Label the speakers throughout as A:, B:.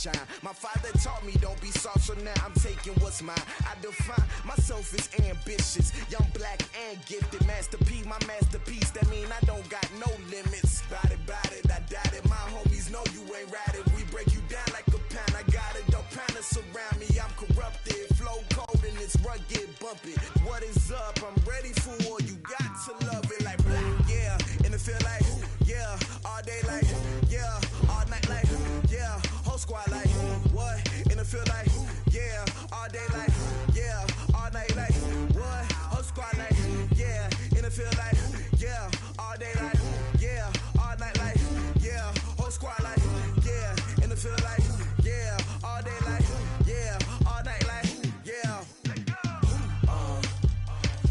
A: shine. My father taught me don't be soft, so now I'm taking what's mine. I define myself as ambitious, young, black, and gifted. Master P, my masterpiece, that mean I don't got no limits. Bout it, I doubt it. My homies know you ain't ratted. We break you down like a pound. I got it, don't pound us around me. I'm corrupted, flow cold and it's rugged, bumpy. What is up? I'm ready for war. You got to love it like yeah, and it feel like yeah, all day like yeah, all night like yeah, whole squad like what? And it feel like yeah, all day like yeah, all night like what? Whole squad like yeah, and it feel like yeah, all day like yeah, all night like yeah, whole squad like yeah, and it feel like yeah, all day like yeah, all night like yeah.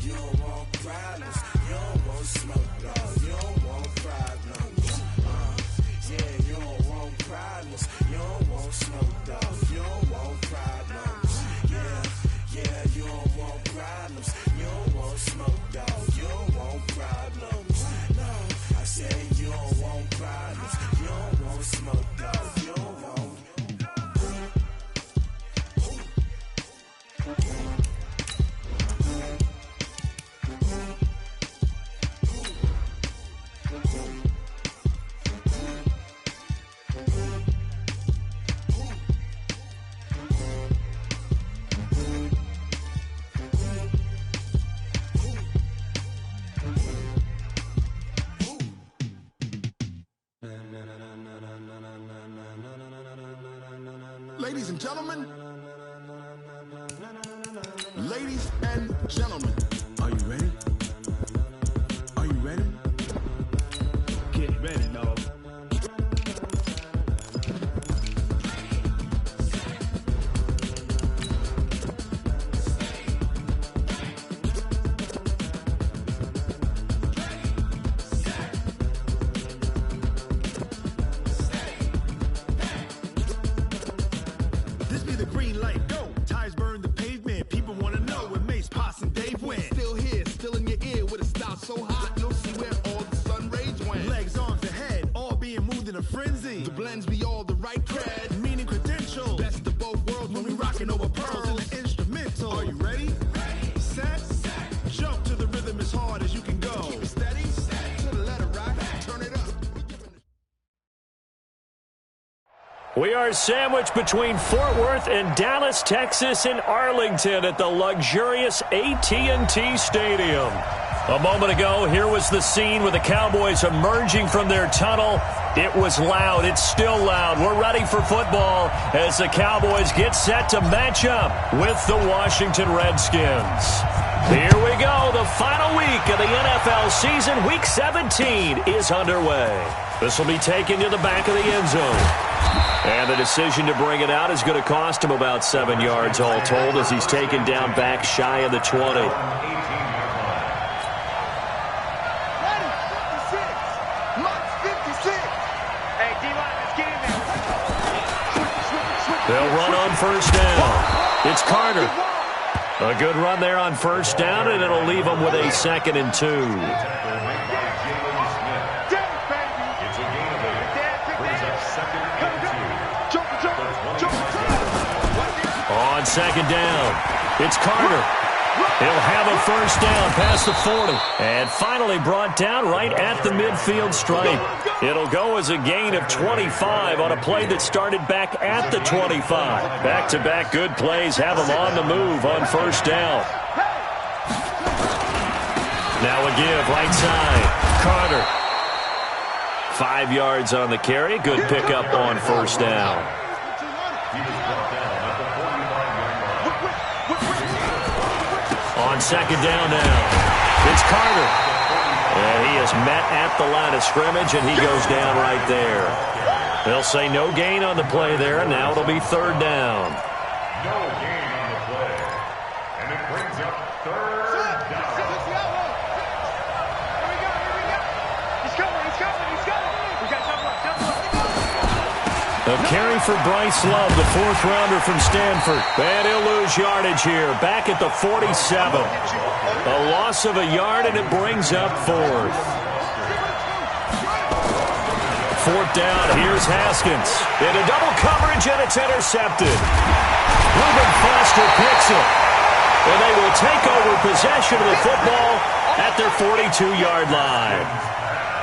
A: You don't want problems, you don't want smoke, no, you don't want problems. Yeah, you don't want problems, you don't want smoke, dog, you don't want problems. Yeah, you don't want problems, you don't want smoke, dog, you don't want problems. No, I said you don't want problems, you don't want smoke, dog, you don't want.
B: Ladies and gentlemen, ladies and gentlemen, are you ready? Are you ready? Get ready, dog. This be the green light, go. Tires burn the pavement. People want to know where Mace, Posse, and Dave went. Still here, still in your ear with a style so hot, you'll see where all the sun rays went. Legs, arms, and head, all being moved in a frenzy. The blends be all the right cred, meaning credentials. Best of both worlds when we rockin' over pearls in the instrumental. Are you ready? Ready. Set. Jump to the rhythm as hard as you can go. Keep it steady. To the letter rock. Turn it up.
C: We are sandwiched between Fort Worth and Dallas, Texas, and Arlington at the luxurious AT&T Stadium. A moment ago, here was the scene with the Cowboys emerging from their tunnel. It was loud. It's still loud. We're ready for football as the Cowboys get set to match up with the Washington Redskins. Here we go. The final week of the NFL season, Week 17, is underway. This will be taken to the back of the end zone. And the decision to bring it out is going to cost him about 7 yards all told as he's taken down back shy of the 20. They'll run on first down. It's Carter. A good run there on first down, and it'll leave them with a 2nd and 2. On 2nd down, it's Carter. He'll have a first down past the 40. And finally brought down right at the midfield stripe. It'll go as a gain of 25 on a play that started back at the 25. Back-to-back good plays have him on the move on first down. Now a give right side. Carter. 5 yards on the carry. Good pickup on first down. On 2nd down now, it's Carter. And he is met at the line of scrimmage, and he goes down right there. They'll say no gain on the play there, and now it'll be 3rd down.
D: No gain on the play. And it brings up 3rd down.
E: Here we go. He's coming. We got double up.
C: A carry for Bryce Love, the 4th rounder from Stanford. And he'll lose yardage here, back at the 47. A loss of a yard, and it brings up 4th. 4th down. Here's Haskins. Into double coverage, and it's intercepted. Reuben Foster picks it. And they will take over possession of the football at their 42-yard line.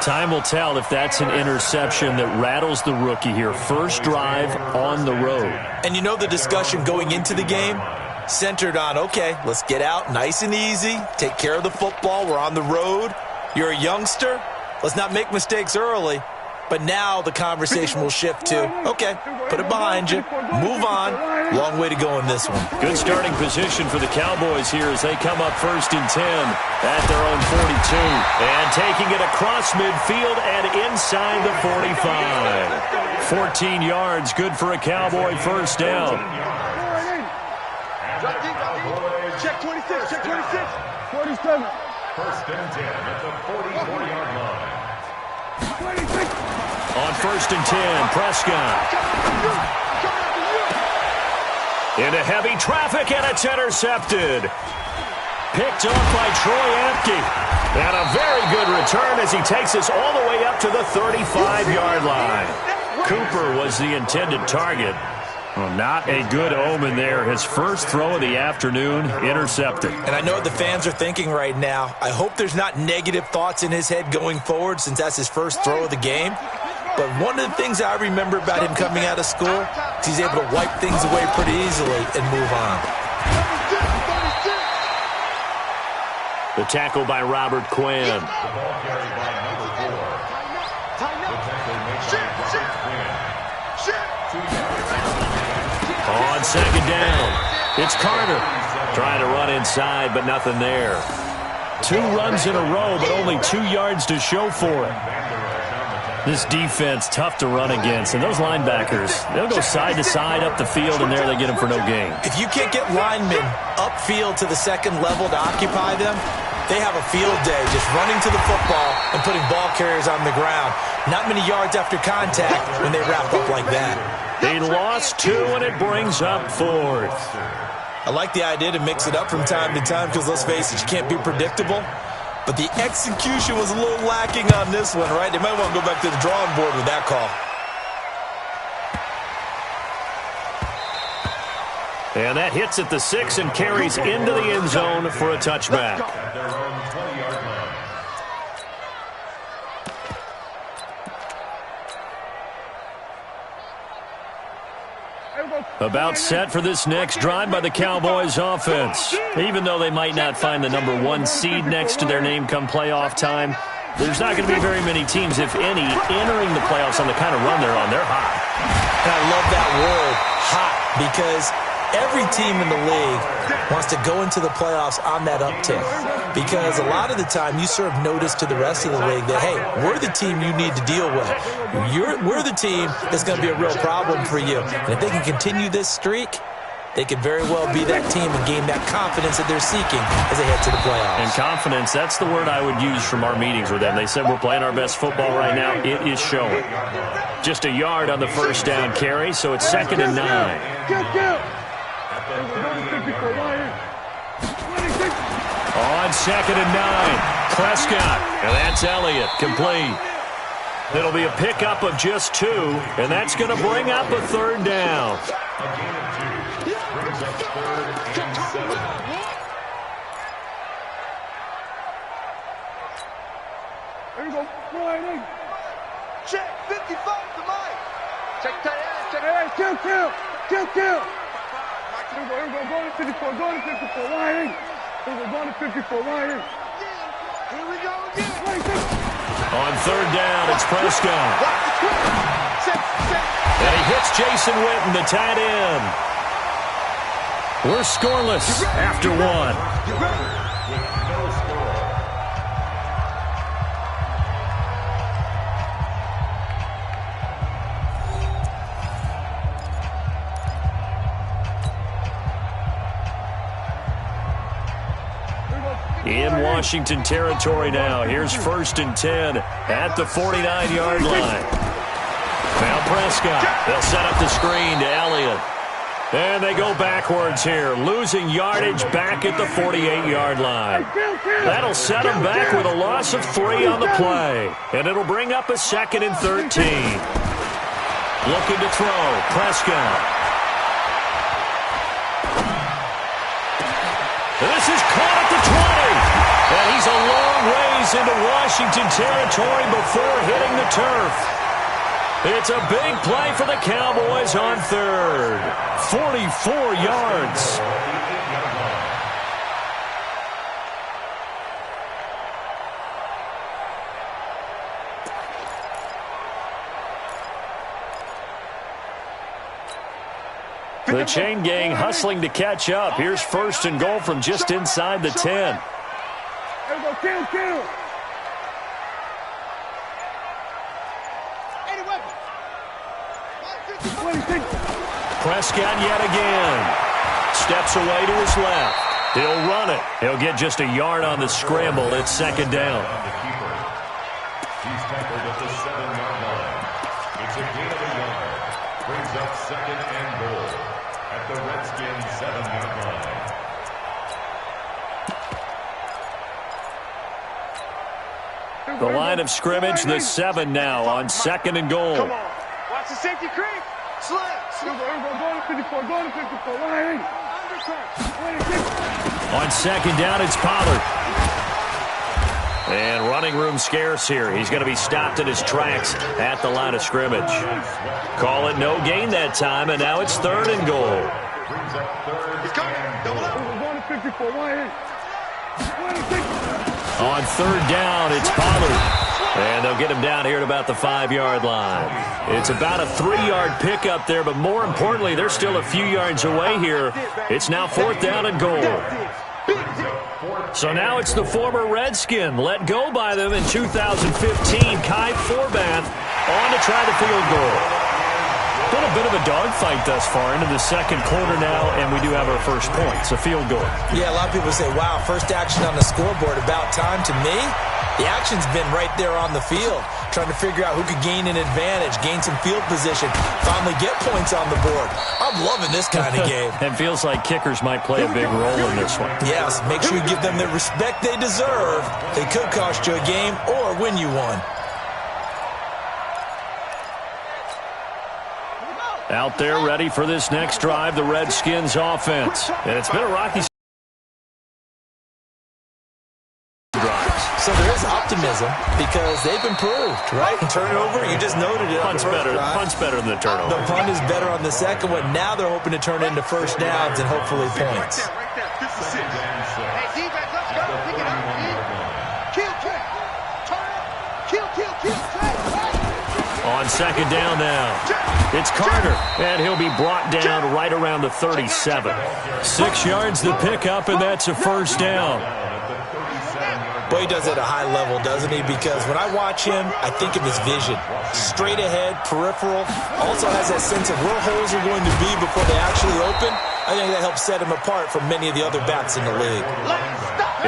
C: Time will tell if that's an interception that rattles the rookie here. First drive on the road.
F: And you know the discussion going into the game? Centered on, okay, let's get out nice and easy, take care of the football, we're on the road. You're a youngster, let's not make mistakes early. But now the conversation will shift to, okay, put it behind you, move on. Long way to go in this one.
C: Good starting position for the Cowboys here as they come up 1st and 10 at their own 42. And taking it across midfield and inside the 45. 14 yards, good for a Cowboy first down.
E: Check 26, check 26.
D: 1st
E: 47.
D: and 10 at the 44-yard line.
E: 26.
C: On 1st and 10, Prescott. Into heavy traffic, and it's intercepted. Picked off by Troy Apke. And a very good return as he takes us all the way up to the 35-yard line. Cooper was the intended target. Well, not a good omen there. His first throw of the afternoon, intercepted.
F: And I know what the fans are thinking right now. I hope there's not negative thoughts in his head going forward since that's his first throw of the game. But one of the things I remember about him coming out of school is he's able to wipe things away pretty easily and move on.
C: The tackle by Robert Quinn.
D: The ball carried by number 4. The tackle made by Robert Quinn. 2 yards.
C: On 2nd down, it's Carter. Trying to run inside, but nothing there. 2 runs in a row, but only 2 yards to show for it. This defense, tough to run against. And those linebackers, they'll go side to side up the field, and there they get them for no gain.
F: If you can't get linemen upfield to the second level to occupy them, they have a field day just running to the football and putting ball carriers on the ground. Not many yards after contact when they wrap up like that.
C: He lost 2, and it brings up 4th.
F: I like the idea to mix it up from time to time because, let's face it, you can't be predictable. But the execution was a little lacking on this one, right? They might want to go back to the drawing board with that call.
C: And that hits at the 6 and carries into the end zone for a touchback. About set for this next drive by the Cowboys offense. Even though they might not find the number 1 seed next to their name come playoff time, there's not going to be very many teams, if any, entering the playoffs on the kind of run they're on. They're hot.
F: And I love that word, hot, because every team in the league wants to go into the playoffs on that uptick. Because a lot of the time you serve notice to the rest of the league that, hey, we're the team you need to deal with. We're the team that's going to be a real problem for you. And if they can continue this streak, they could very well be that team and gain that confidence that they're seeking as they head to the playoffs.
C: And confidence, that's the word I would use from our meetings with them. They said we're playing our best football right now. It is showing. Just a yard on the first down carry, so it's 2nd and 9. On 2nd and 9, Prescott, and that's Elliott, complete. It'll be a pickup of just 2, and that's going to bring up a 3rd down.
D: A gain of 2 brings up 3rd and 7.
E: There you go. Right. Check 55 to Mike. Check tight end. Check tight end. Kill. Here we go. Go to 54. Go to 54. Right. Go to 54. Right. Here we go again.
C: On 3rd down, it's Prescott. And he hits Jason Witten, the tight end. We're scoreless after 1. In Washington territory now. Here's 1st and 10 at the 49-yard line. Now Prescott. They'll set up the screen to Elliott. And they go backwards here, losing yardage back at the 48-yard line. That'll set them back with a loss of 3 on the play. And it'll bring up a 2nd and 13. Looking to throw, Prescott. This is caught at the 20. And he's a long ways into Washington territory before hitting the turf. It's a big play for the Cowboys on 3rd. 44 yards. The chain gang hustling to catch up. Here's 1st and goal from just inside the 10.
E: Kill.
C: Prescott yet again. Steps away to his left. He'll run it. He'll get just a yard on the scramble. It's 2nd down.
D: He's tackled at the 7-yard line. It's a gain of a yard. Brings up 2nd and goal at the Redskins' 7-yard line.
C: The line of scrimmage, the 7 now on 2nd and goal.
E: Come on. Watch the safety creep. Slip. Go to 54. Go to 54.
C: On 2nd down, it's Pollard. And running room scarce here. He's going to be stopped in his tracks at the line of scrimmage. Call it no gain that time, and now it's 3rd and goal.
E: He's coming. Double up. Go to 54.
C: On 3rd down, it's Pollard. And they'll get him down here at about the 5-yard line. It's about a 3-yard pickup there, but more importantly, they're still a few yards away here. It's now 4th down and goal. So now it's the former Redskin, let go by them in 2015, Kai Forbath, on to try the field goal. Been a bit of a dogfight thus far into the 2nd quarter now, and we do have our first point. It's a field goal.
F: Yeah, a lot of people say, wow, first action on the scoreboard, about time. To me, the action's been right there on the field, trying to figure out who could gain an advantage, gain some field position, finally get points on the board. I'm loving this kind of game.
C: It feels like kickers might play a big role in this one.
F: Yes, make sure you give them the respect they deserve. They could cost you a game or win you one.
C: Out there ready for this next drive, the Redskins offense. And it's been a rocky drive.
F: So there is optimism because they've improved, right? Turnover, you just noted it.
C: Punt's better than the turnover.
F: The punt is better on the second one. Now they're hoping to turn into first downs and hopefully points.
C: On 2nd down now, it's Carter, and he'll be brought down right around the 37. 6 yards to pick up, and that's a 1st down.
F: Boy, he does it at a high level, doesn't he? Because when I watch him, I think of his vision. Straight ahead, peripheral. Also has that sense of where holes are going to be before they actually open. I think that helps set him apart from many of the other backs in the league.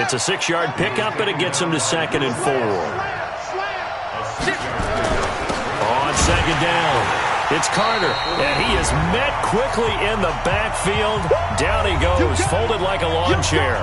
C: It's a 6-yard pickup, and it gets him to 2nd and 4. On 2nd down, it's Carter, and he is met quickly in the backfield. Down he goes, folded like a lawn chair.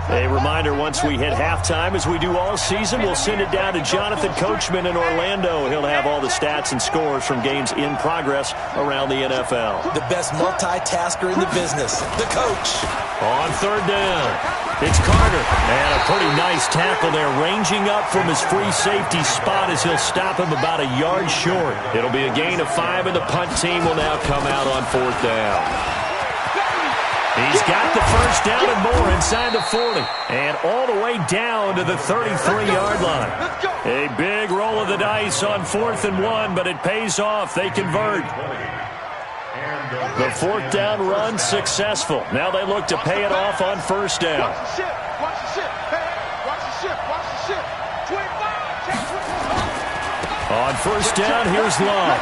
C: A reminder, once we hit halftime, as we do all season, we'll send it down to Jonathan Coachman in Orlando. He'll have all the stats and scores from games in progress around the NFL.
F: The best multitasker in the business, the coach.
C: On 3rd down, it's Carter. And a pretty nice tackle there, ranging up from his free safety spot as he'll stop him about a yard short. It'll be a gain of 5, and the punt team will now come out on 4th down. He's got the 1st down and more inside the 40. And all the way down to the 33-yard line. A big roll of the dice on 4th and 1, but it pays off. They convert. The 4th down run successful. Now they look to pay it off on 1st down.
E: Watch the ship. Watch the ship. Hey, watch the ship. Watch the ship. 25.
C: On 1st down, here's Love.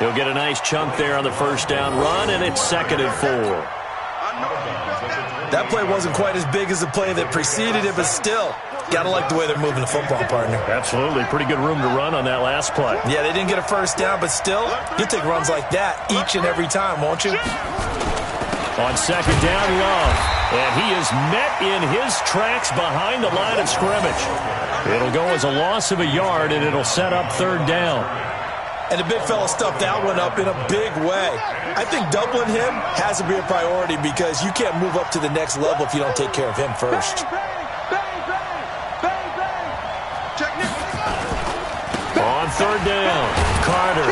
C: He'll get a nice chunk there on the first down run, and it's 2nd and 4.
F: That play wasn't quite as big as the play that preceded it, but still, got to like the way they're moving the football, partner.
C: Absolutely. Pretty good room to run on that last play.
F: Yeah, they didn't get a first down, but still, you take runs like that each and every time, won't you?
C: On 2nd down, Love. And he is met in his tracks behind the line of scrimmage. It'll go as a loss of a yard, and it'll set up 3rd down.
F: And the big fella stuffed that one up in a big way. I think doubling him has to be a priority because you can't move up to the next level if you don't take care of him first.
C: On 3rd down, Carter.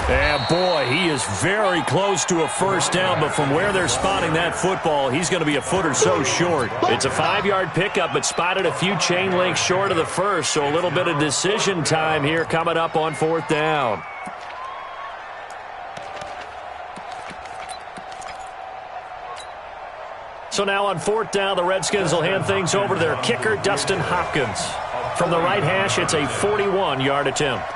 C: And boy, he is very close to a first down, but from where they're spotting that football, he's going to be a foot or so short. It's a 5-yard pickup, but spotted a few chain links short of the first, so a little bit of decision time here coming up on 4th down. So now on 4th down, the Redskins will hand things over to their kicker, Dustin Hopkins. From the right hash, it's a 41-yard attempt.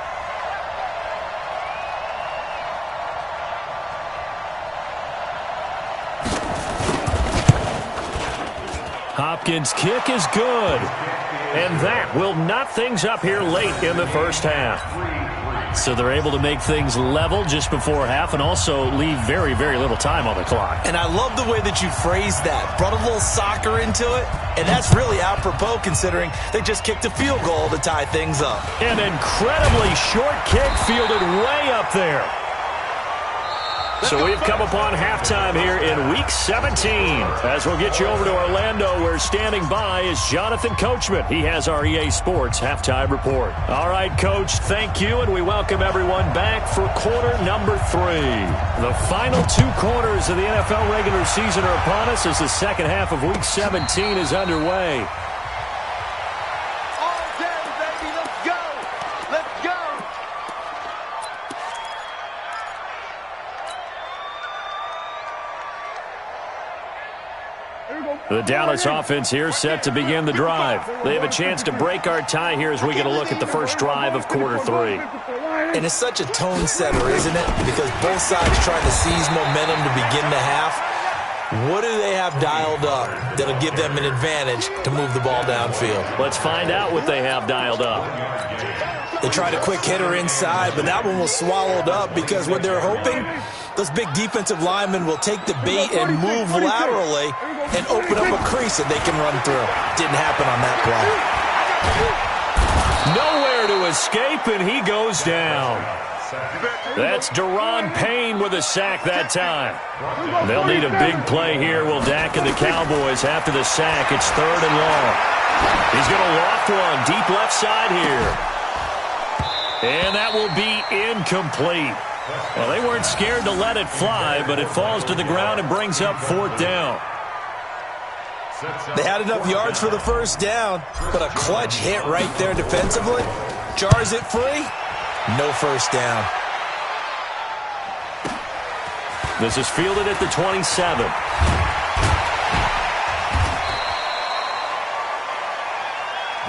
C: Hopkins' kick is good. And that will knot things up here late in the first half. So they're able to make things level just before half and also leave very, very little time on the clock.
F: And I love the way that you phrased that. Brought a little soccer into it, and that's really apropos considering they just kicked a field goal to tie things up.
C: An incredibly short kick fielded way up there. So we've come upon halftime here in Week 17. As we'll get you over to Orlando, where standing by is Jonathan Coachman. He has our EA Sports Halftime Report. All right, Coach, thank you, and we welcome everyone back for quarter number 3. The final 2 quarters of the NFL regular season are upon us as the second half of Week 17 is underway. The Dallas offense here set to begin the drive. They have a chance to break our tie here as we get a look at the first drive of quarter 3.
F: And it's such a tone setter, isn't it? Because both sides trying to seize momentum to begin the half. What do they have dialed up that'll give them an advantage to move the ball downfield?
C: Let's find out what they have dialed up.
F: They tried a quick hitter inside, but that one was swallowed up because what they're hoping, those big defensive linemen will take the bait and move laterally and open up a crease that they can run through. Didn't happen on that play.
C: Nowhere to escape, and he goes down. That's Deron Payne with a sack that time. They'll need a big play here, will Dak and the Cowboys. After the sack, it's 3rd and long. He's going to loft one deep left side here. And that will be incomplete. Well, they weren't scared to let it fly, but it falls to the ground and brings up 4th down.
F: They had enough yards for the first down, but a clutch hit right there defensively. Jars it free. No first down.
C: This is fielded at the 27.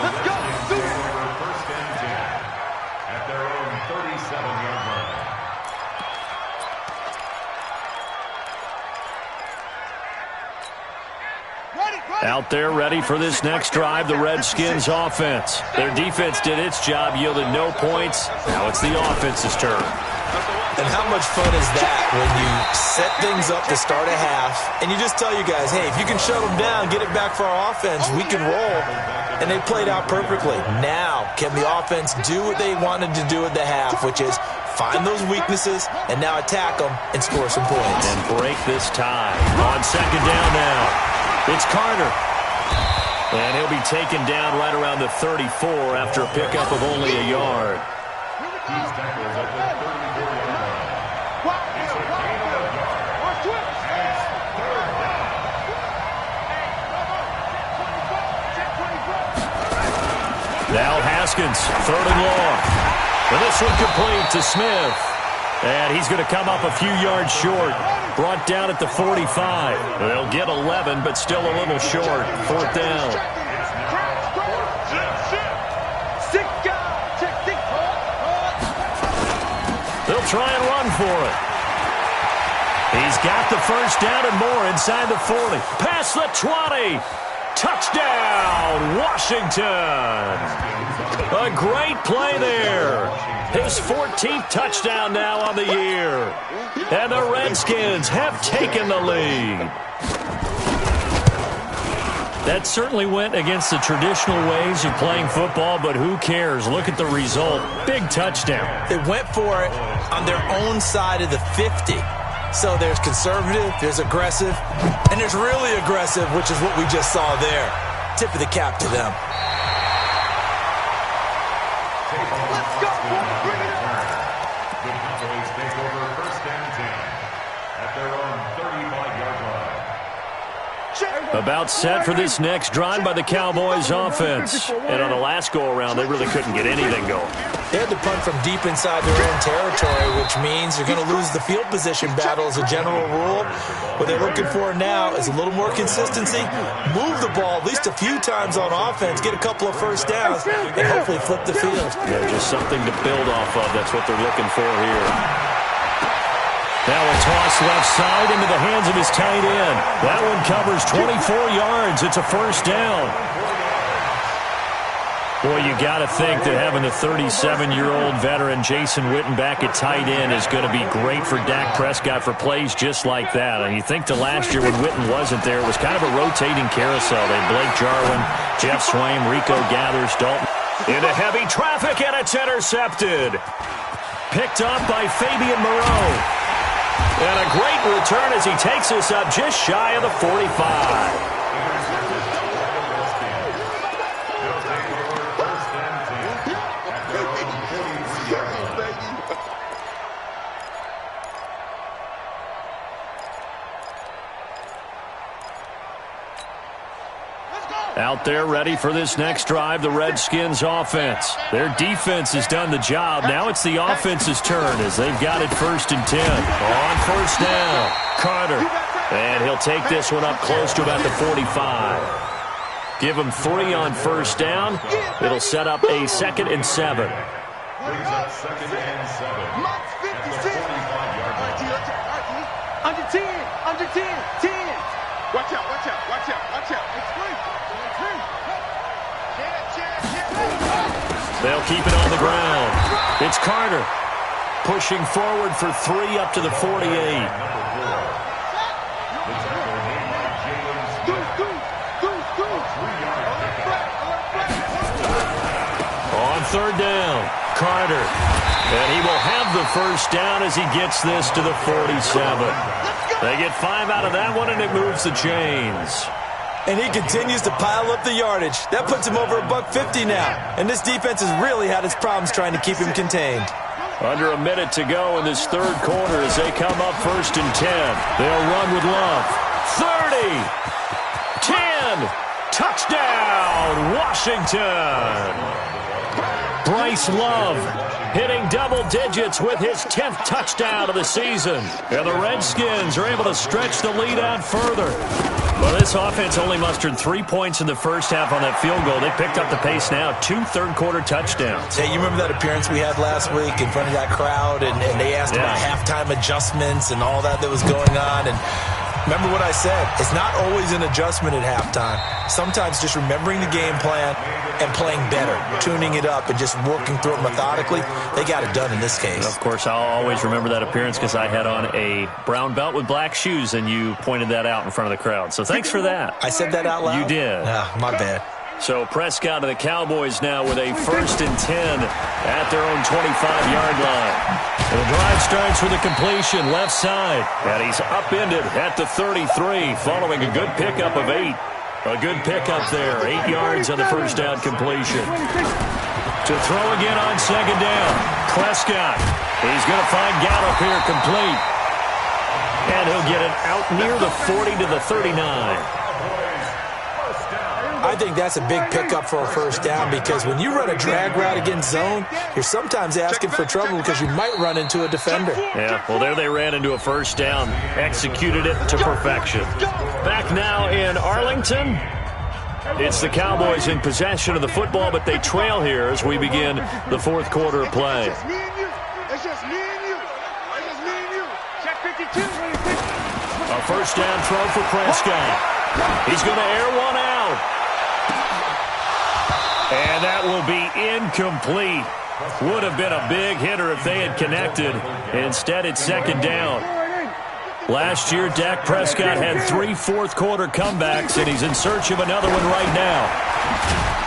E: Let's go.
D: First and 10 at their own 37-yard line.
C: Out there ready for this next drive, the Redskins offense. Their defense did its job, yielded no points. Now it's the offense's turn.
F: And how much fun is that when you set things up to start a half and you just tell you guys, hey, if you can shut them down, get it back for our offense, we can roll. And they played out perfectly. Now, can the offense do what they wanted to do at the half, which is find those weaknesses and now attack them and score some points.
C: And break this tie. On 2nd down now. It's Carter. And he'll be taken down right around the 34 after a pickup of only a yard.
D: He's tackled at the 34-yard line. It's a gain of a yard. And it's 3rd down.
C: Now Haskins, 3rd and long. And this one complete to Smith. And he's going to come up a few yards short. Brought down at the 45. They'll get 11, but still a little short. 4th down. They'll try and run for it. He's got the first down and more inside the 40. Past the 20. Touchdown, Washington. A great play there. His 14th touchdown now on the year. And the Redskins have taken the lead. That certainly went against the traditional ways of playing football, but who cares? Look at the result. Big touchdown.
F: They went for it on their own side of the 50. So there's conservative, there's aggressive, and there's really aggressive, which is what we just saw there. Tip of the cap to them.
E: Let's go. Bring it on.
D: The Cowboys take over first and 10 at their own 35-yard line.
C: About set for this next drive by the Cowboys offense. And on the last go-around, they really couldn't get anything going.
F: They had to punt from deep inside their own territory, which means you're going to lose the field position battle as a general rule. What they're looking for now is a little more consistency. Move the ball at least a few times on offense, get a couple of first downs, and hopefully flip the field.
C: Yeah, just something to build off of. That's what they're looking for here. Now a toss left side into the hands of his tight end. That one covers 24 yards. It's a first down. Boy, you got to think that having the 37-year-old veteran Jason Witten back at tight end is going to be great for Dak Prescott for plays just like that. And you think to last year when Witten wasn't there, it was kind of a rotating carousel. They had Blake Jarwin, Jeff Swaim, Rico Gathers, Dalton. Into heavy traffic, and it's intercepted. Picked up by Fabian Moreau. And a great return as he takes us up just shy of the 45. Out there ready for this next drive, the Redskins offense. Their defense has done the job. Now it's the offense's turn as they've got it 1st and 10. On first down, Carter. And he'll take this one up close to about the 45. Give him 3 on first down. It'll set up a 2nd and 7.
D: Brings up 2nd and 7.
E: Mark's 56.
G: Under 10. Under 10. 10.
E: Watch out, watch out, watch out, watch out.
C: They'll keep it on the ground. It's Carter pushing forward for 3 up to the 48. On 3rd down, Carter. And he will have the first down as he gets this to the 47. They get 5 out of that one, and it moves the chains.
F: And he continues to pile up the yardage. That puts him over $150 now. And this defense has really had its problems trying to keep him contained.
C: Under a minute to go in this 3rd quarter as they come up 1st and 10. They'll run with Love. 30. 10. Touchdown, Washington. Bryce Love hitting double digits with his 10th touchdown of the season. And the Redskins are able to stretch the lead out further. Well, this offense only mustered 3 points in the first half on that field goal. They picked up the pace now. 2 third-quarter touchdowns.
F: Hey, you remember that appearance we had last week in front of that crowd, and they asked about halftime adjustments and all that was going on, and remember what I said. It's not always an adjustment at halftime. Sometimes just remembering the game plan and playing better, tuning it up and just working through it methodically. They got it done in this case.
C: Of course, I'll always remember that appearance because I had on a brown belt with black shoes, and you pointed that out in front of the crowd. So thanks for that.
F: I said that out loud?
C: You did.
F: My bad.
C: So Prescott to the Cowboys now with a 1st and 10 at their own 25-yard line. And the drive starts with a completion left side. And he's upended at the 33 following a good pickup of 8. A good pickup there. 8 yards on the first down completion. To throw again on 2nd down. Prescott. He's going to find Gallup here complete. And he'll get it out near the 40 to the 39.
F: I think that's a big pickup for a first down because when you run a drag route against zone, you're sometimes asking for trouble because you might run into a defender.
C: Yeah, well, there they ran into a first down, executed it to perfection. Back now in Arlington, it's the Cowboys in possession of the football, but they trail here as we begin the 4th quarter of play.
E: It's just me and you.
C: A first down throw for Prescott. He's going to air one out. And that will be incomplete. Would have been a big hitter if they had connected. Instead, it's second down. Last year, Dak Prescott had 3 fourth-quarter comebacks, and he's in search of another one right now.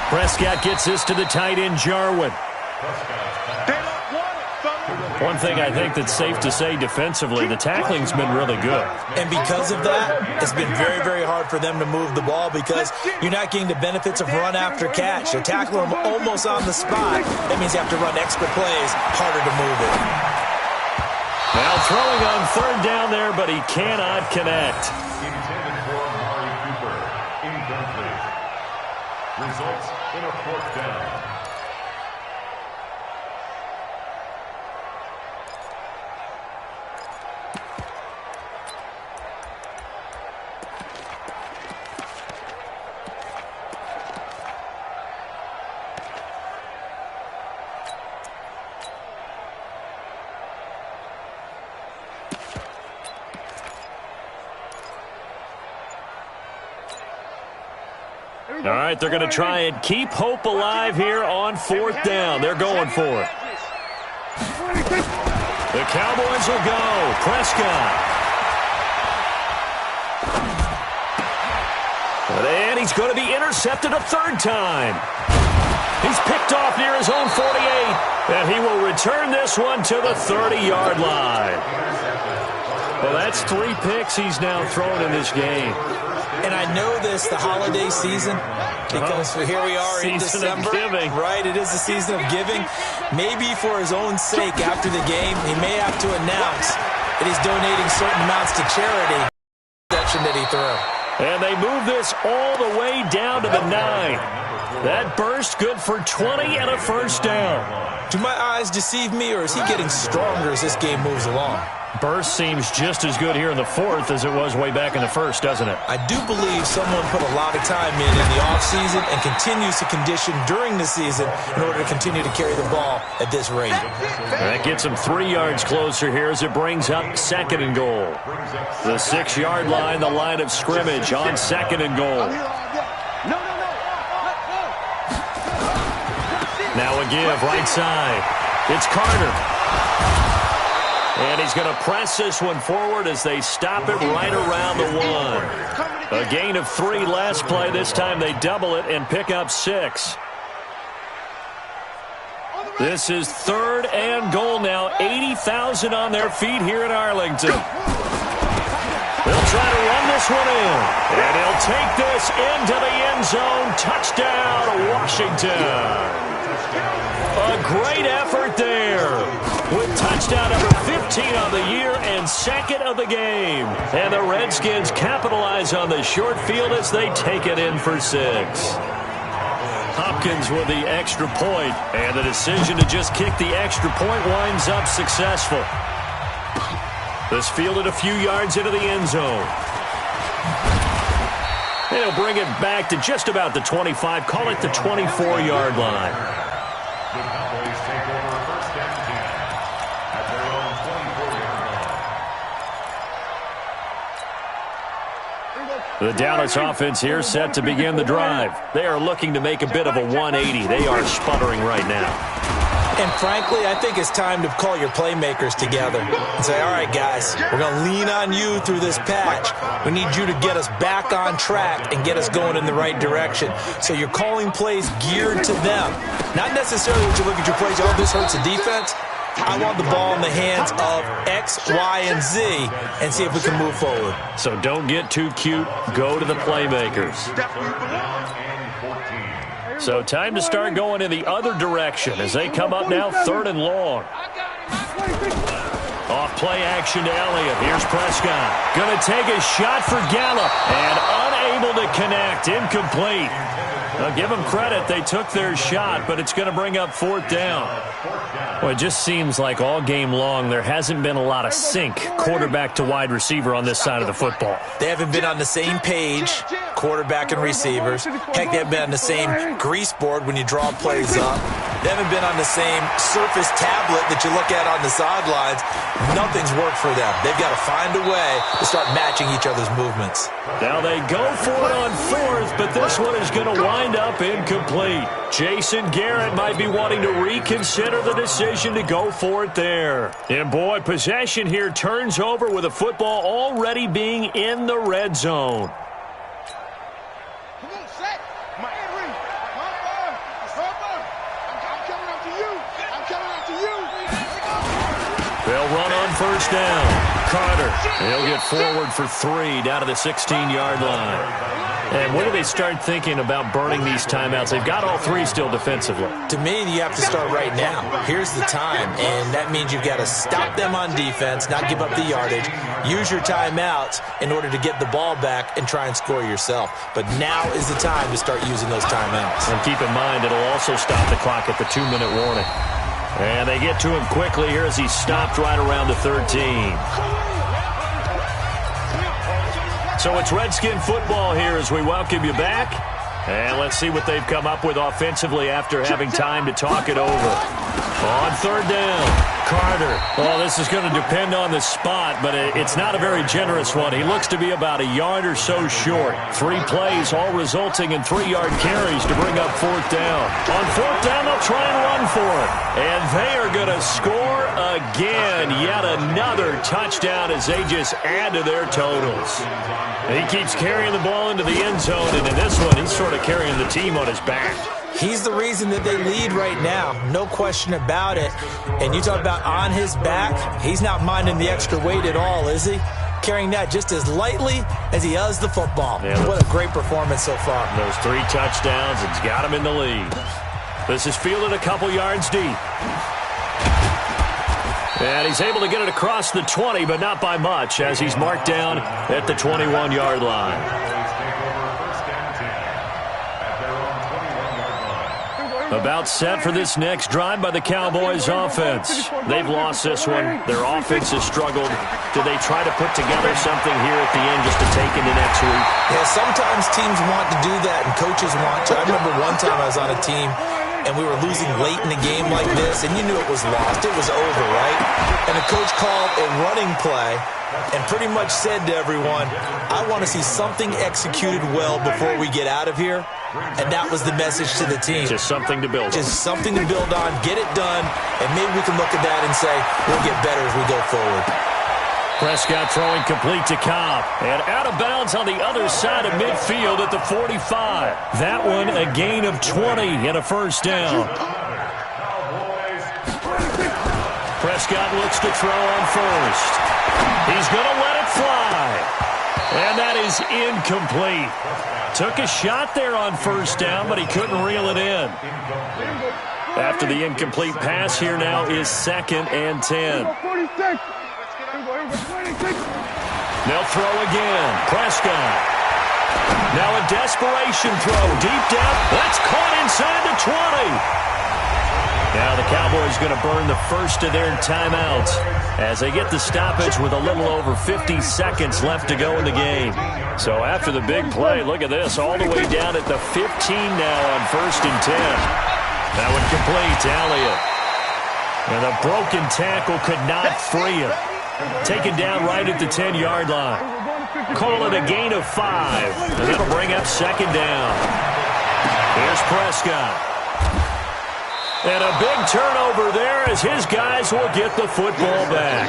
C: Prescott gets this to the tight end, Jarwin. One thing I think that's safe to say defensively, the tackling's been really good.
F: And because of that, it's been very, very hard for them to move the ball because you're not getting the benefits of run after catch. You tackle them almost on the spot. That means you have to run extra plays, harder to move it.
C: Now throwing on third down there, but he cannot connect.
D: Intended for Amari Cooper. Incomplete. Results in a fourth down.
C: All right, they're going to try and keep hope alive here on fourth down. They're going for it. The Cowboys will go. Prescott. And he's going to be intercepted a third time. He's picked off near his own 48. And he will return this one to the 30-yard line. Well, that's 3 picks he's now thrown in this game.
F: And I know this, the holiday season, because here we are in December. Right, it is the season of giving. Maybe for his own sake, after the game, he may have to announce that he's donating certain amounts to charity. That he threw.
C: And they move this all the way down to the 9. That burst good for 20 and a first down.
F: Do my eyes deceive me, or is he getting stronger as this game moves along?
C: Burst seems just as good here in the fourth as it was way back in the first, doesn't it?
F: I do believe someone put a lot of time in the offseason and continues to condition during the season in order to continue to carry the ball at this rate.
C: That gets him 3 yards closer here as it brings up second and goal. The 6-yard line, the line of scrimmage on second and goal. Now a give right side. It's Carter. And he's going to press this one forward as they stop it right around the 1. A gain of 3 last play. This time they double it and pick up 6. This is third and goal now. 80,000 on their feet here in Arlington. They'll try to run this one in. And he'll take this into the end zone. Touchdown, Washington. A great effort there with touchdown number 15 on the year and second of the game. And the Redskins capitalize on the short field as they take it in for 6. Hopkins with the extra point, and the decision to just kick the extra point winds up successful. This fielded a few yards into the end zone. And he'll bring it back to just about the 25, call it the 24-yard line.
D: The Cowboys take over first and 10 at their own 24-yard line.
C: The Dallas offense here set to begin the drive. They are looking to make a bit of a 180. They are sputtering right now.
F: And frankly, I think it's time to call your playmakers together and say, all right, guys, we're going to lean on you through this patch. We need you to get us back on track and get us going in the right direction. So you're calling plays geared to them. Not necessarily when you look at your plays, oh, this hurts the defense. I want the ball in the hands of X, Y, and Z and see if we can move forward.
C: So don't get too cute. Go to the playmakers. So time to start going in the other direction as they come up now third and long. Off play action to Elliott. Here's Prescott. Going to take a shot for Gallup and unable to connect. Incomplete. Now give them credit. They took their shot, but it's going to bring up fourth down. Well, it just seems like all game long there hasn't been a lot of sync quarterback to wide receiver on this side of the football.
F: They haven't been on the same page, quarterback and receivers. Heck, they haven't been on the same grease board when you draw plays up. They haven't been on the same Surface tablet that you look at on the sidelines. Nothing's worked for them. They've got to find a way to start matching each other's movements.
C: Now they go for it on fourth, but this one is going to wind up incomplete. Jason Garrett might be wanting to reconsider the decision to go for it there. And boy, possession here turns over with a football already being in the red zone.
E: Come on, set. My Henry. I'm coming up to you. I'm coming up to you.
C: They'll run on first down. Carter, he'll get forward for 3 down to the 16-yard line. And when do they start thinking about burning these timeouts? They've got all 3 still defensively.
F: To me, you have to start right now. Here's the time, and that means you've got to stop them on defense, not give up the yardage, use your timeouts in order to get the ball back and try and score yourself. But now is the time to start using those timeouts.
C: And keep in mind, it'll also stop the clock at the 2-minute warning. And they get to him quickly here as he's stopped right around the 13. So it's Redskin football here as we welcome you back. And let's see what they've come up with offensively after having time to talk it over. On third down, Carter. Well, this is going to depend on the spot, but it's not a very generous one. He looks to be about a yard or so short. 3 plays, all resulting in 3-yard carries to bring up fourth down. On fourth down, they'll try and run for it. And they are going to score again. Yet another touchdown as they just add to their totals. He keeps carrying the ball into the end zone, and in this one, he's sort of carrying the team on his back.
F: He's the reason that they lead right now, no question about it. And you talk about on his back, he's not minding the extra weight at all, is he? Carrying that just as lightly as he does the football. Yeah, what a great performance so far.
C: Those 3 touchdowns, it's got him in the lead. This is fielded a couple yards deep. And he's able to get it across the 20, but not by much, as he's marked down at the 21-yard line. About set for this next drive by the Cowboys offense. They've lost this one. Their offense has struggled. Do they try to put together something here at the end just to take into next week?
F: Yeah, sometimes teams want to do that and coaches want to. I remember one time I was on a team and we were losing late in a game like this, and you knew it was lost. It was over, right? And the coach called a running play and pretty much said to everyone, I want to see something executed well before we get out of here. And that was the message to the team.
C: Just something to build on.
F: Just something to build on, get it done, and maybe we can look at that and say, we'll get better as we go forward.
C: Prescott throwing complete to Cobb. And out of bounds on the other side of midfield at the 45. That one a gain of 20 and a first down. Prescott looks to throw on first. He's going to let it fly. And that is incomplete. Took a shot there on first down, but he couldn't reel it in. After the incomplete pass, here now is 2nd and 10. They'll throw again. Prescott. Now a desperation throw. Deep down. That's caught inside the 20. Now the Cowboys going to burn the first of their timeouts as they get the stoppage with a little over 50 seconds left to go in the game. So after the big play, look at this, all the way down at the 15 now on 1st and 10. That one complete to Elliott. And a broken tackle could not free him. Taken down right at the 10-yard line. Call it a gain of 5. And that'll bring up 2nd down. Here's Prescott. And a big turnover there as his guys will get the football back.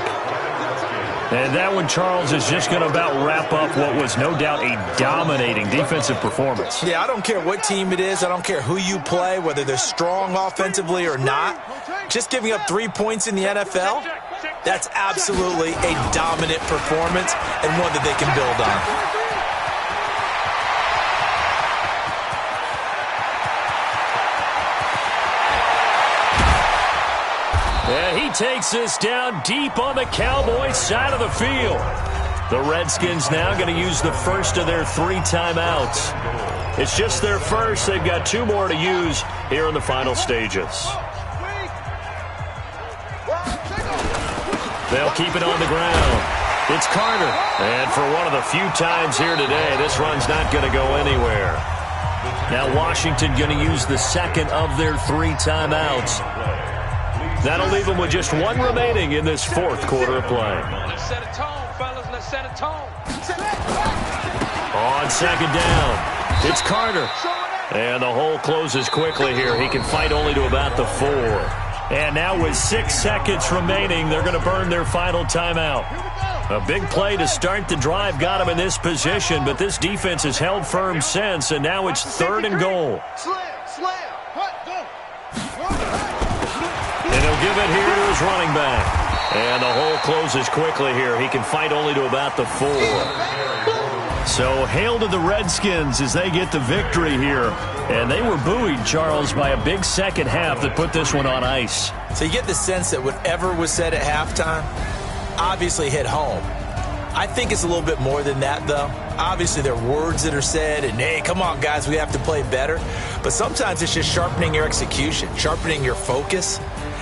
C: And that one, Charles, is just going to about wrap up what was no doubt a dominating defensive performance.
F: Yeah, I don't care what team it is. I don't care who you play, whether they're strong offensively or not. Just giving up 3 points in the NFL, that's absolutely a dominant performance and one that they can build on.
C: And he takes this down deep on the Cowboys side of the field. The Redskins now going to use the first of their 3 timeouts. It's just their first. They've got 2 more to use here in the final stages. They'll keep it on the ground. It's Carter. And for one of the few times here today, this run's not going to go anywhere. Now Washington going to use the second of their 3 timeouts. That'll leave them with just 1 remaining in this 4th quarter of play.
G: Let's set a tone, fellas. Let's set a tone.
C: On 2nd down, it's Carter. And the hole closes quickly here. He can fight only to about the 4. And now with 6 seconds remaining, they're going to burn their final timeout. A big play to start the drive got him in this position, but this defense has held firm since, and now it's 3rd and goal. And he'll give it here to his running back. And the hole closes quickly here. He can fight only to about the 4. So hail to the Redskins as they get the victory here. And they were buoyed, Charles, by a big second half that put this one on ice.
F: So you get the sense that whatever was said at halftime obviously hit home. I think it's a little bit more than that, though. Obviously, there are words that are said, and, hey, come on, guys, we have to play better. But sometimes it's just sharpening your execution, sharpening your focus,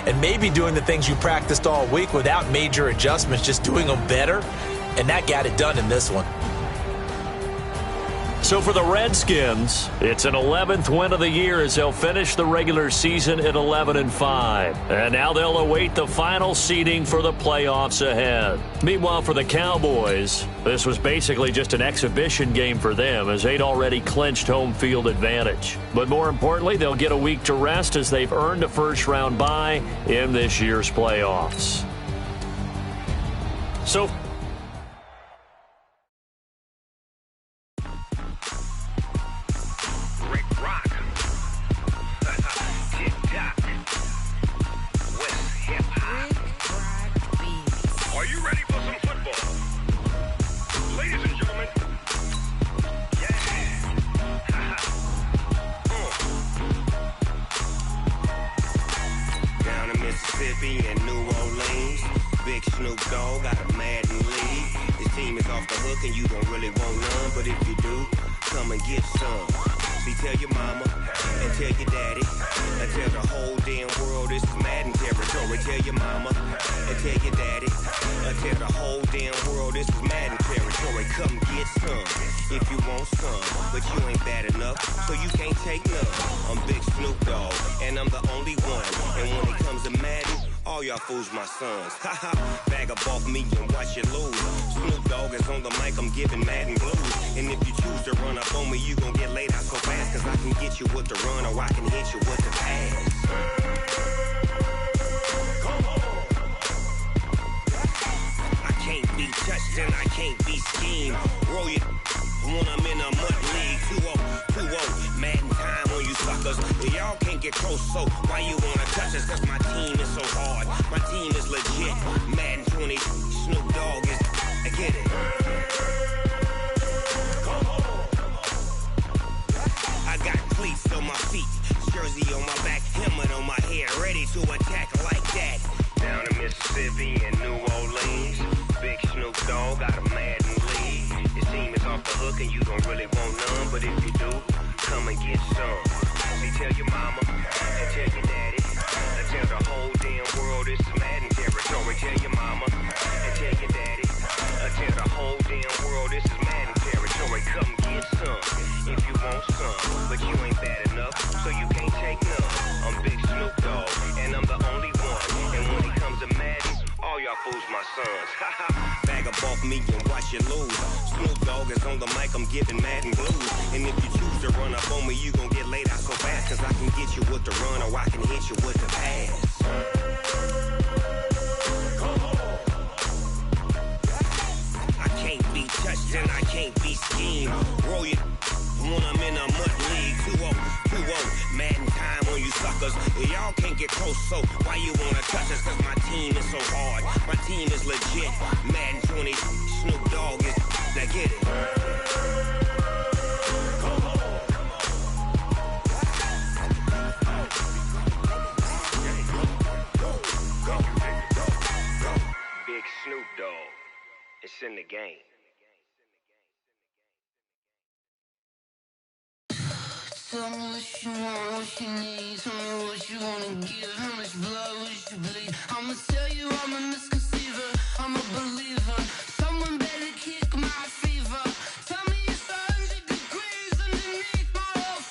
F: and maybe doing the things you practiced all week without major adjustments, just doing them better. And that got it done in this one.
C: So for the Redskins, it's an 11th win of the year as they'll finish the regular season at 11-5. And now they'll await the final seeding for the playoffs ahead. Meanwhile, for the Cowboys, this was basically just an exhibition game for them as they'd already clinched home field advantage. But more importantly, they'll get a week to rest as they've earned a first-round bye in this year's playoffs. So
H: and New Orleans, big Snoop Dogg got a Madden lead. This team is off the hook and you don't really want none, but if you do, come and get some. See, tell your mama and tell your daddy and tell the whole damn world this is Madden territory. Tell your mama and tell your daddy and tell the whole damn world this is Madden territory. Come get some if you want some, but you ain't bad enough, so you can't take none. I'm Big Snoop Dogg and I'm the only one, and when it comes to Madden, all y'all fools my sons. Haha, bag up off me and watch you lose. Snoop Dogg is on the mic, I'm giving Madden blues. And if you choose to run up on me, you gon' get laid out so fast, cause I can get you with the run or I can hit you with the pass. I can't be touched and I can't be schemed. Roll you when I'm in a mud league. 2-0, Madden time on you suckers. Y'all can't get close, so why you wanna touch us? Cause my team is so hard. My team is legit. Madden 20, Snoop Dogg is, I get it. I got cleats on my feet, jersey on my back, helmet on my head, ready to attack like that. Down in Mississippi and New Orleans, big Snoop Dogg got a Madden lead. His team is off the hook and you don't really want none, but if you do, come and get some. See, tell your mama and tell your daddy and tell the whole damn world this is Madden territory. Tell your mama and tell your daddy and tell the whole damn world this is Madden territory. Come get some if you want some, but you ain't bad enough, so you can't take none. I'm Big Snoop Dogg and I'm the only one, and when it comes to Madden, all y'all fools my sons. Bag up off me and watch you lose. Snoop Dogg is on the mic, I'm giving Madden blues. And if you choose to run up on me, you gon' get laid out so fast, cause I can get you with the run or I can hit you with the pass. I can't be touched and I can't be schemed. Roll you when I'm in a mud league. 2-0, Madden time on you suckers. Y'all can't get close, so why you wanna touch us? Cause my team is so hard. My team is legit. Madden 20, Snoop Dogg is, now get it. Big Snoop Dogg, it's in the game.
I: Tell me what you want, what you need. Tell me what you wanna give. How much blood would you bleed? I'ma tell you I'm a misconceiver. I'm a believer. Someone better kick my fever. Tell me it's 100 degrees underneath my old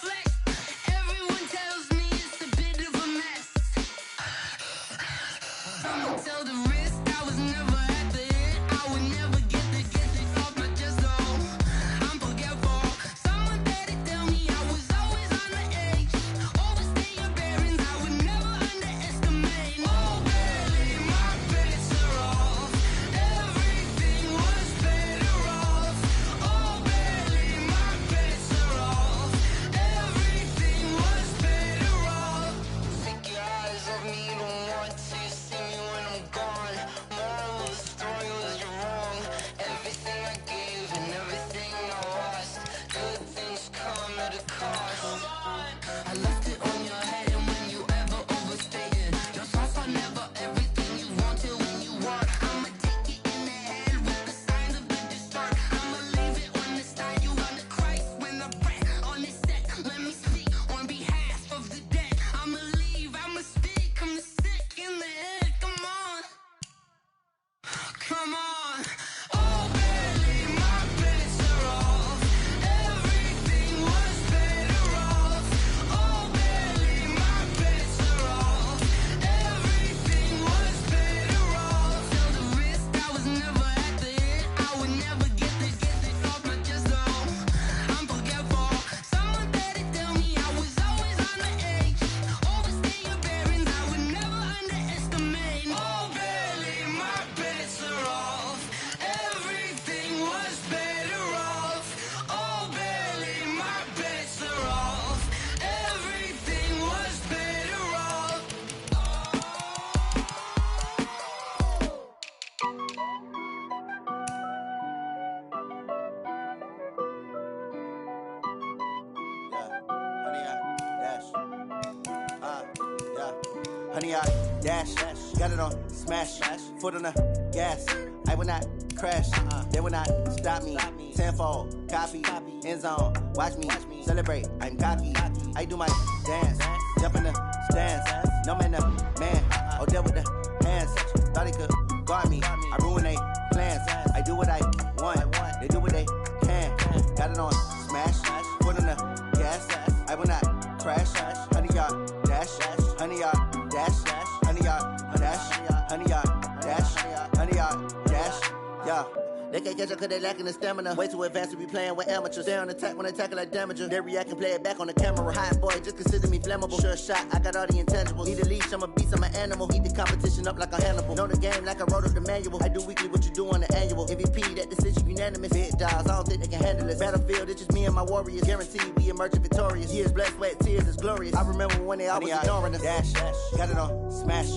J: 100 yard dash. Got it on smash, foot on the gas. I will not crash, they will not stop me. Tenfold, copy, end zone, watch me celebrate. I'm cocky, I do my dance, jump in the stands. No man, oh, there with the hands. Thought he could guard me, I ruin they plans. I do what I want, they do what they can. Got it on smash, foot on the gas. I will not crash, 100 yard dash, 100 yard dash, 100 yard dash, 100 yard dash, 100 yard dash, yeah. They can't catch up cause they lacking the stamina. Way too advanced to be playing with amateurs. Stay on attack when they tackle like damager. They react and play it back on the camera. Hot boy, just consider me flammable. Sure shot, I got all the intangibles. Need a leash, I'm a beast, I'm an animal. Eat the competition up like a Hannibal. Know the game like I wrote up the manual. I do weekly what you do on the annual. MVP, that decision unanimous. Big dogs, I don't think they can handle it. Battlefield, it's just me and my warriors. Guaranteed we emerging victorious. Years, blood, sweat, tears, it's glorious. I remember when they always ignoring us. Dash, got it on smash,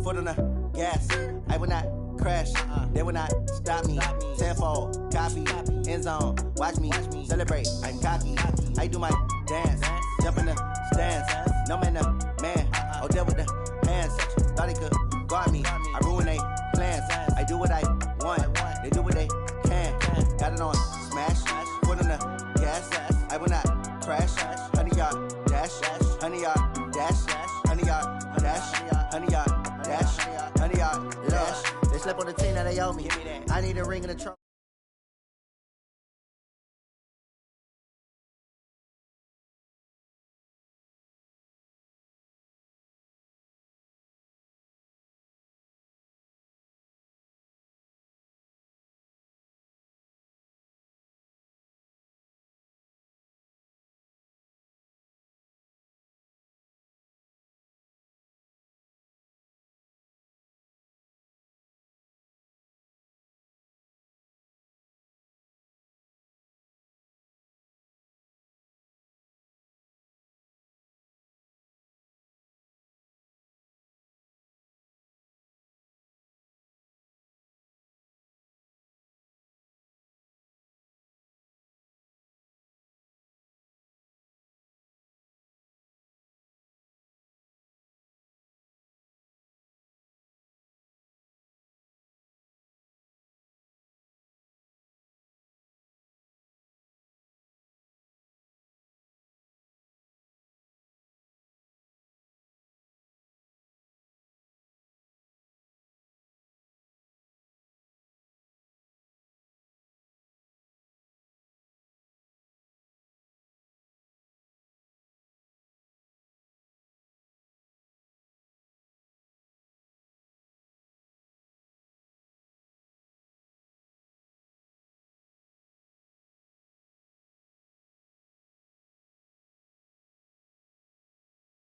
J: foot on the gas. I will not crash, they will not stop me. Tenfold, copy, end zone, watch me celebrate. I'm cocky, I do my dance, jump in the stands. No man, oh, there with the hands. Thought he could guard me, I ruin they plans. I do what I want, they do what they can. Got it on smash, foot on the gas. I will not crash, 100 yard dash, 100 yard dash, 100 yard dash, 100 yard dash, 100 yard dash. They slept on the team that they owe me. I need a ring in the trunk.